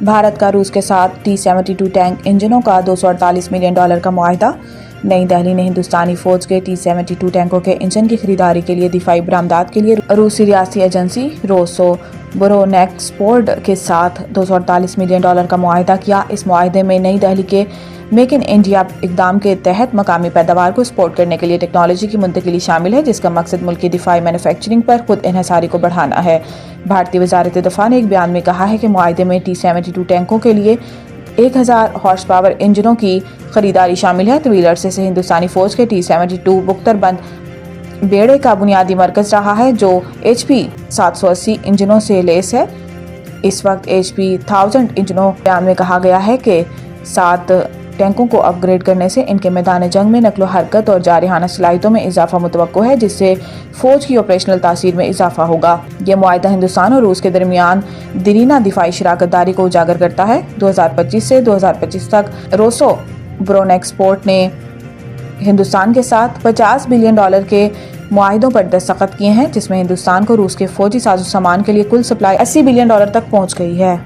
भारत का रूस के साथ T-72 टैंक इंजनों का $248 मिलियन का मुआहदा। नई दिल्ली ने हिंदुस्तानी फौज के T-72 टैंकों के इंजन की खरीदारी के लिए दिफाई बरामदात के लिए रूसी रियासती एजेंसी रोसोबोरोनेक्सपोर्ट के साथ $248 मिलियन का मुआहदा किया। इस मुआहदे में नई दिल्ली के मेक इन इंडिया इकदाम के तहत मकामी पैदावार को सपोर्ट करने के लिए टेक्नोलॉजी की मुंतकिली शामिल है, जिसका मकसद मुल्क की दिफाई मैन्युफैक्चरिंग पर खुद इन्हिसारी को बढ़ाना है। भारतीय वजारत दफा ने एक बयान में कहा है कि मुआहदे में T-72 टैंकों के लिए 1000 हॉर्स पावर इंजनों की खरीदारी शामिल है। तवील अरसे से हिंदुस्तानी फौज के T-72 बुख्तरबंद बेड़े का बुनियादी मरकज रहा है, जो HP 780 इंजनों से लैस है। इस वक्त HP 1000 इंजनों बयान में कहा गया है कि 7 टैंकों को अपग्रेड करने से इनके मैदान जंग में नकलो हरकत और जारहाना सलाहियतों में इजाफा मुतवक्को है, जिससे फौज की ऑपरेशनल तासीर में इजाफा होगा। यह मुआहदा हिंदुस्तान और रूस के दरमियान दरीना दिफाई शराकत दारी को उजागर करता है। 2025 से 2025 तक रोसोबोरोनेक्सपोर्ट ने हिंदुस्तान के साथ $50 बिलियन के मुआहिदों पर दस्तखत किए हैं, जिसमें हिंदुस्तान को रूस के फौजी साजो सामान के लिए कुल सप्लाई $80 बिलियन तक पहुंच गई है।